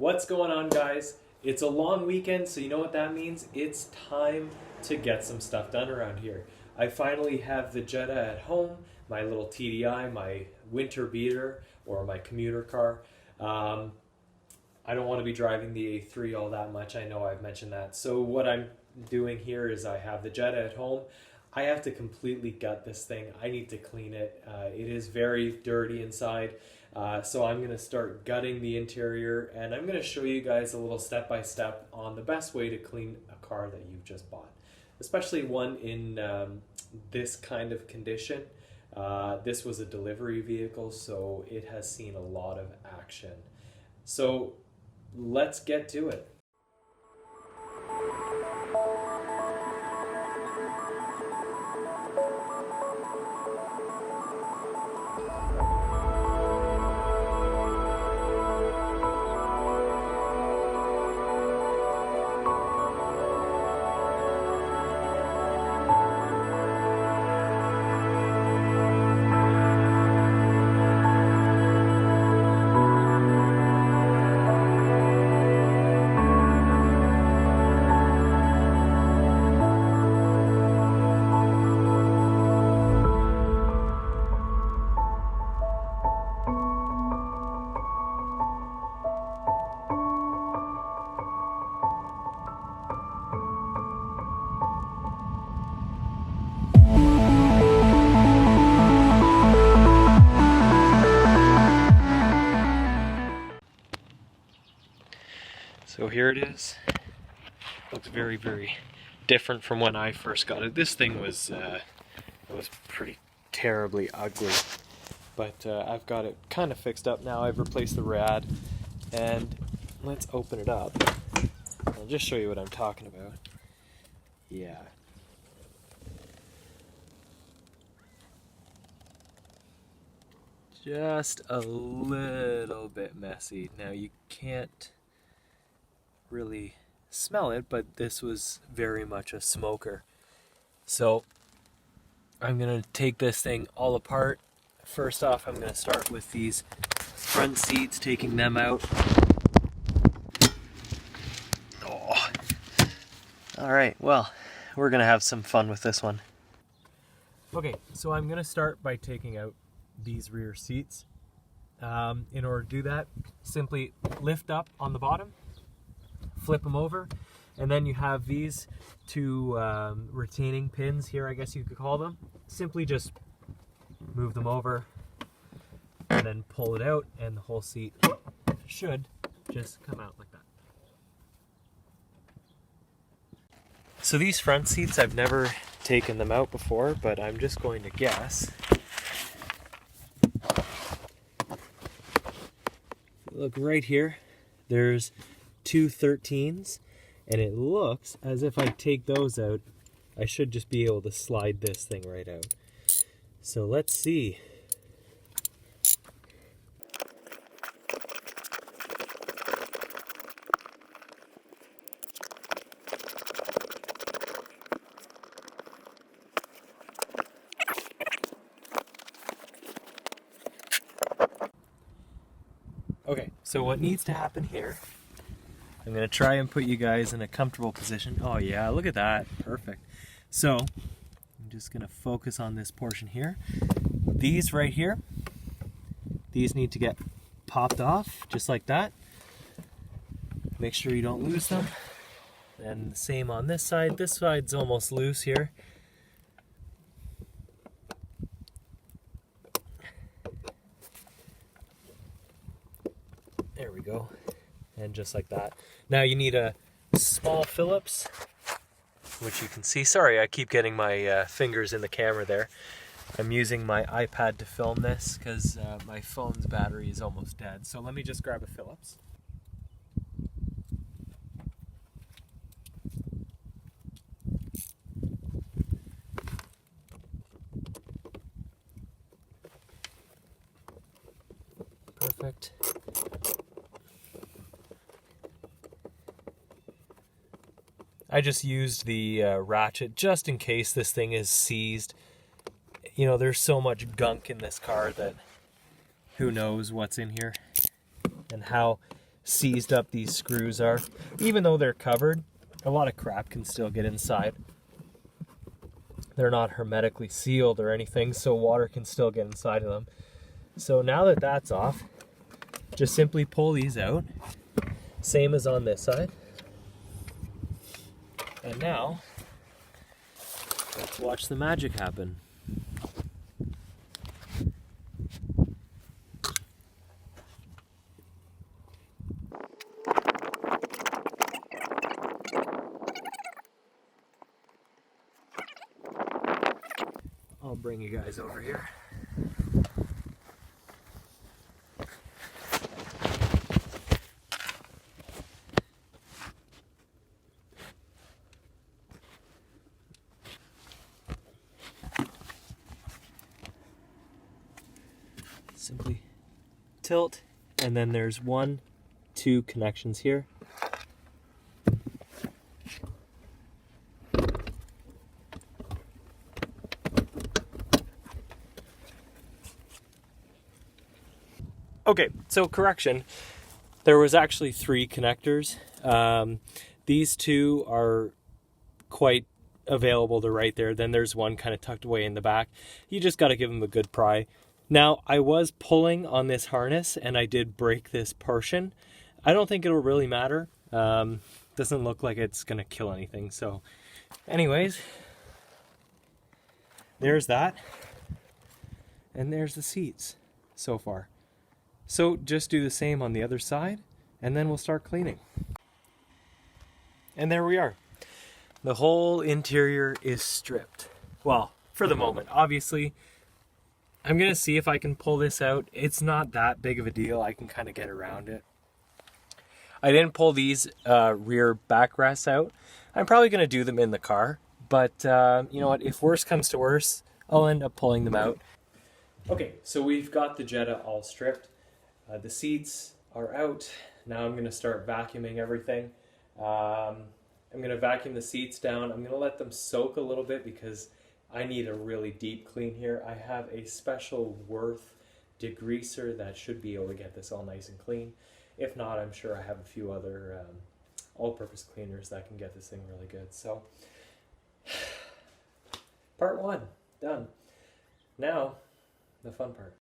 What's going on, guys? It's a long weekend, so you know what that means? It's time to get some stuff done around here. I finally have the Jetta at home, my little TDI, my winter beater, or my commuter car. I don't want to be driving the A3 all that much. I know I've mentioned that. So what I'm doing here is I have the Jetta at home. I have to completely gut this thing. I need to clean it. It is very dirty inside. So I'm going to start gutting the interior, and I'm going to show you guys a little step-by-step on the best way to clean a car that you've just bought, especially one in this kind of condition. This was a delivery vehicle, so it has seen a lot of action. So let's get to it. So here it is. Looks very, very different from when I first got it. This thing was pretty terribly ugly, but I've got it kind of fixed up now. I've replaced the rad, and let's open it up. I'll just show you what I'm talking about. Yeah. Just a little bit messy. Now you can't really smell it, but this was very much a smoker. So I'm gonna take this thing all apart. First off, I'm gonna start with these front seats, taking them out. Oh. All right, well, we're gonna have some fun with this one. Okay, so I'm gonna start by taking out these rear seats. In order to do that, simply lift up on the bottom, flip them over, and then you have these two retaining pins here, I guess you could call them. Simply just move them over and then pull it out, and the whole seat should just come out like that. So these front seats, I've never taken them out before, but I'm just going to guess. Look right here, there's two 13s, and it looks as if I take those out, I should just be able to slide this thing right out. So let's see. Okay, so what needs to happen here, I'm going to try and put you guys in a comfortable position. Oh yeah, look at that. Perfect. So I'm just going to focus on this portion here. These right here, these need to get popped off just like that. Make sure you don't lose them. And the same on this side. This side's almost loose here. There we go. And just like that. Now you need a small Phillips, which you can see. Sorry, I keep getting my fingers in the camera there. I'm using my iPad to film this because my phone's battery is almost dead. So let me just grab a Phillips. Perfect. I just used the ratchet just in case this thing is seized. You know, there's so much gunk in this car that who knows what's in here and how seized up these screws are. Even though they're covered, a lot of crap can still get inside. They're not hermetically sealed or anything, so water can still get inside of them. So now that that's off, just simply pull these out. Same as on this side. And now, let's watch the magic happen. I'll bring you guys over here. Simply tilt, and then there's 1, 2 connections here. Okay, so correction, there was actually 3 connectors. These 2 are quite available to right there. Then there's one kind of tucked away in the back. You just got to give them a good pry. Now, I was pulling on this harness and I did break this portion. I don't think it'll really matter. Doesn't look like it's going to kill anything. So anyways, there's that. And there's the seats so far. So just do the same on the other side and then we'll start cleaning. And there we are. The whole interior is stripped. Well, for the moment, obviously. I'm going to see if I can pull this out. It's not that big of a deal. I can kind of get around it. I didn't pull these rear backrests out. I'm probably going to do them in the car. But you know what? If worse comes to worse, I'll end up pulling them out. Okay, so we've got the Jetta all stripped. The seats are out. Now I'm going to start vacuuming everything. I'm going to vacuum the seats down. I'm going to let them soak a little bit because I need a really deep clean here. I have a special Wurth degreaser that should be able to get this all nice and clean. If not, I'm sure I have a few other all-purpose cleaners that can get this thing really good. So, part 1, done. Now, the fun part.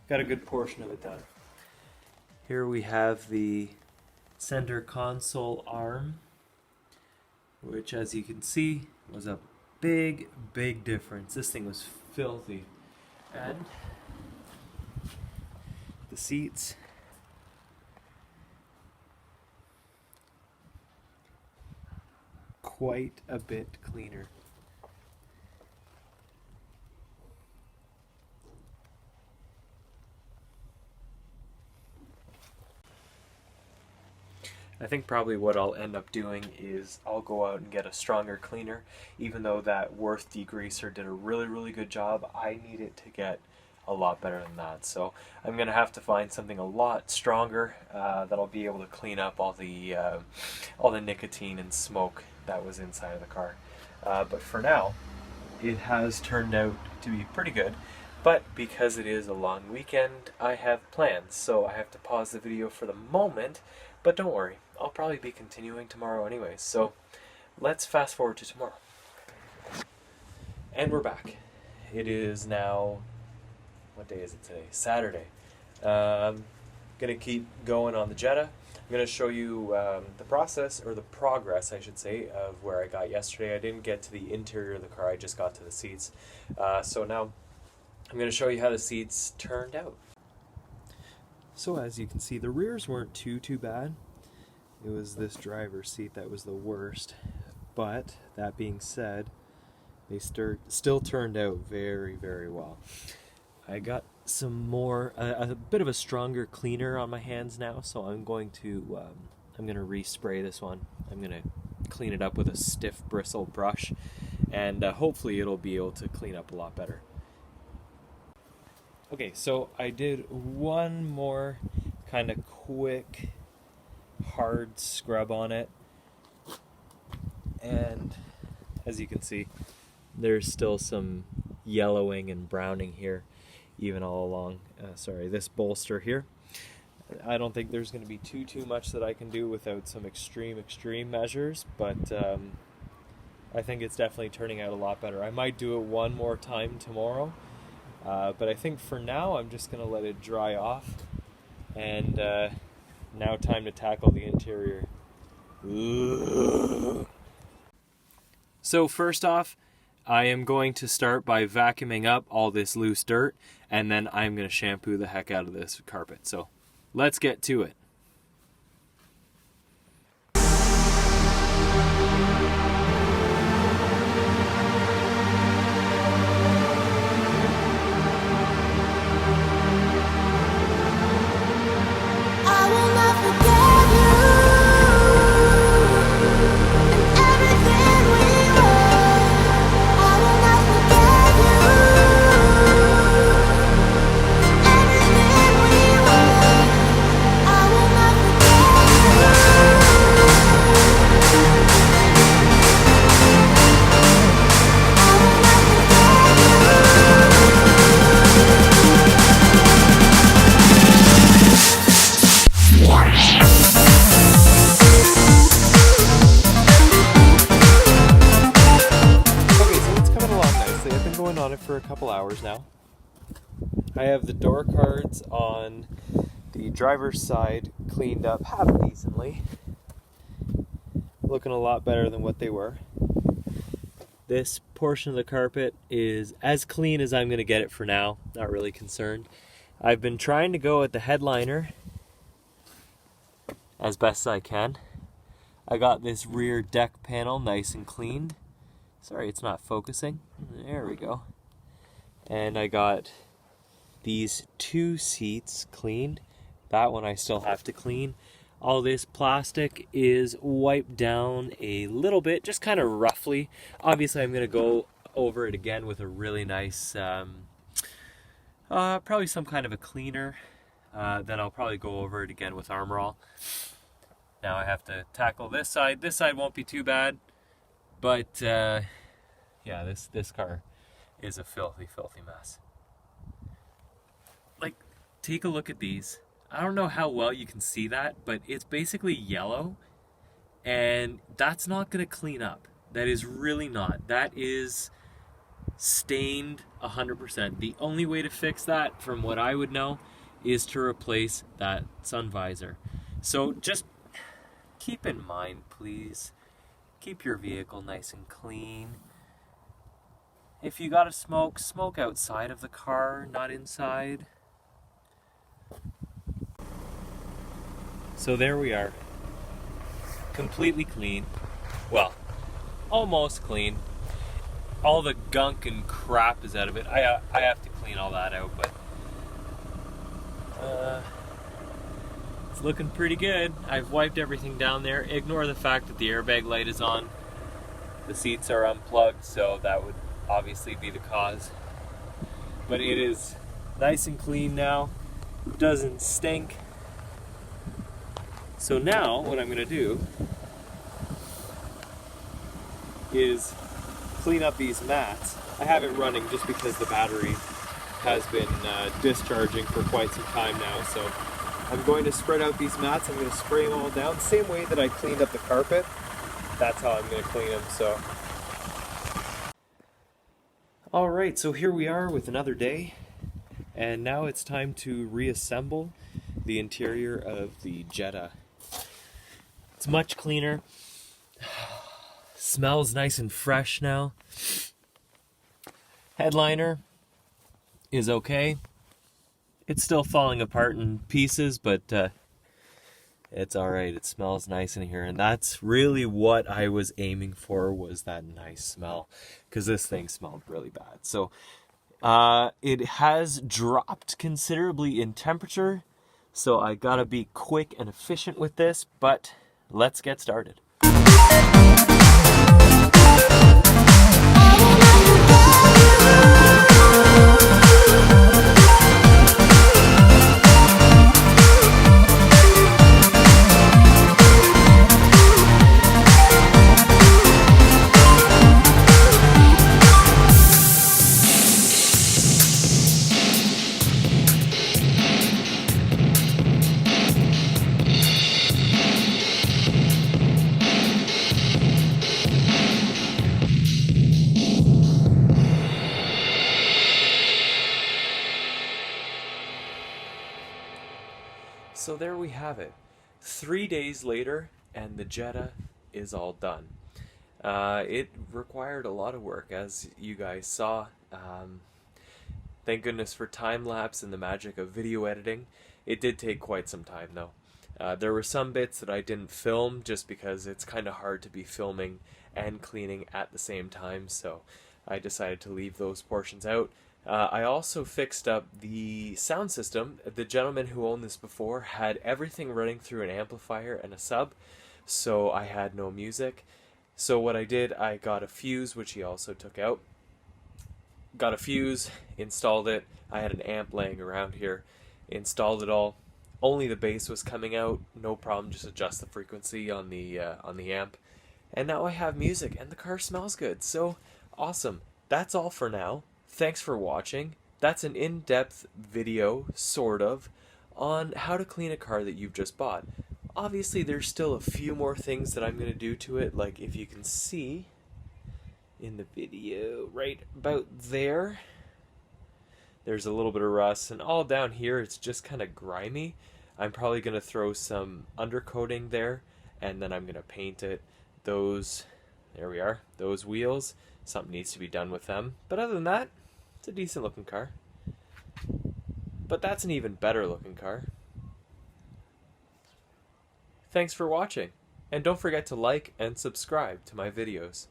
got a good portion of it done. Here we have the center console arm, which, as you can see, was a big difference. This thing was filthy. And the seats, quite a bit cleaner. I think probably what I'll end up doing is I'll go out and get a stronger cleaner. Even though that Wurth degreaser did a really good job, I need it to get a lot better than that. So I'm going to have to find something a lot stronger that'll be able to clean up all the nicotine and smoke that was inside of the car. But for now, it has turned out to be pretty good. But because it is a long weekend, I have plans. So I have to pause the video for the moment. But don't worry, I'll probably be continuing tomorrow anyways. So let's fast forward to tomorrow. And we're back. It is now, what day is it today? Saturday. I'm going to keep going on the Jetta. I'm going to show you the process, or the progress I should say, of where I got yesterday. I didn't get to the interior of the car, I just got to the seats. So now I'm going to show you how the seats turned out. So as you can see, the rears weren't too bad. It was this driver's seat that was the worst. But that being said, they still turned out very well. I got some more, a bit of a stronger cleaner on my hands now, so I'm going to respray this one. I'm going to clean it up with a stiff bristle brush, and hopefully it'll be able to clean up a lot better. Okay, so I did one more kind of quick, hard scrub on it, and as you can see, there's still some yellowing and browning here, even all along, this bolster here. I don't think there's going to be too much that I can do without some extreme measures, but I think it's definitely turning out a lot better. I might do it one more time tomorrow. But I think for now I'm just going to let it dry off, and now time to tackle the interior. So first off, I am going to start by vacuuming up all this loose dirt, and then I'm going to shampoo the heck out of this carpet. So let's get to it. For a couple hours now. I have the door cards on the driver's side cleaned up half decently, looking a lot better than what they were. This portion of the carpet is as clean as I'm going to get it for now, not really concerned. I've been trying to go at the headliner as best I can. I got this rear deck panel nice and cleaned. Sorry, it's not focusing. There we go. And I got these two seats cleaned. That one I still have to clean. All this plastic is wiped down a little bit, just kind of roughly. Obviously I'm going to go over it again with a really nice, probably some kind of a cleaner. Then I'll probably go over it again with Armor All. Now I have to tackle this side. This side won't be too bad, but yeah, this car is a filthy mess. Like, take a look at these. I don't know how well you can see that, but it's basically yellow, and that's not going to clean up. That is really not. That is stained 100%. The only way to fix that, from what I would know, is to replace that sun visor. So just keep in mind, please, keep your vehicle nice and clean. If you gotta smoke, smoke outside of the car, not inside. So there we are. Completely clean. Well, almost clean. All the gunk and crap is out of it. I have to clean all that out, but it's looking pretty good. I've wiped everything down there. Ignore the fact that the airbag light is on. The seats are unplugged, so that would obviously be the cause. But it is nice and clean now. It doesn't stink. So now what I'm going to do is clean up these mats. I have it running just because the battery has been discharging for quite some time now. So I'm going to spread out these mats. I'm going to spray them all down. Same way that I cleaned up the carpet. That's how I'm going to clean them. So, alright, so here we are with another day. And now it's time to reassemble the interior of the Jetta. It's much cleaner. Smells nice and fresh now. Headliner is okay. It's still falling apart in pieces, but it's alright. It smells nice in here, and that's really what I was aiming for, was that nice smell, because this thing smelled really bad. So it has dropped considerably in temperature, so I gotta be quick and efficient with this, but let's get started. So there we have it. 3 days later, and the Jetta is all done. It required a lot of work, as you guys saw. Thank goodness for time-lapse and the magic of video editing. It did take quite some time, though. There were some bits that I didn't film, just because it's kind of hard to be filming and cleaning at the same time, so I decided to leave those portions out. I also fixed up the sound system. The gentleman who owned this before had everything running through an amplifier and a sub, so I had no music. So what I did, I got a fuse, which he also took out. Got a fuse, installed it. I had an amp laying around here. Installed it all. Only the bass was coming out. No problem, just adjust the frequency on the amp. And now I have music, and the car smells good. So, awesome. That's all for now. Thanks for watching. That's an in-depth video, sort of, on how to clean a car that you've just bought. Obviously, there's still a few more things that I'm going to do to it, like if you can see in the video right about there, there's a little bit of rust, and all down here it's just kind of grimy. I'm probably going to throw some undercoating there, and then I'm going to paint it. Those, there we are, those wheels, something needs to be done with them. But other than that, it's a decent looking car. But that's an even better looking car. Thanks for watching, and don't forget to like and subscribe to my videos.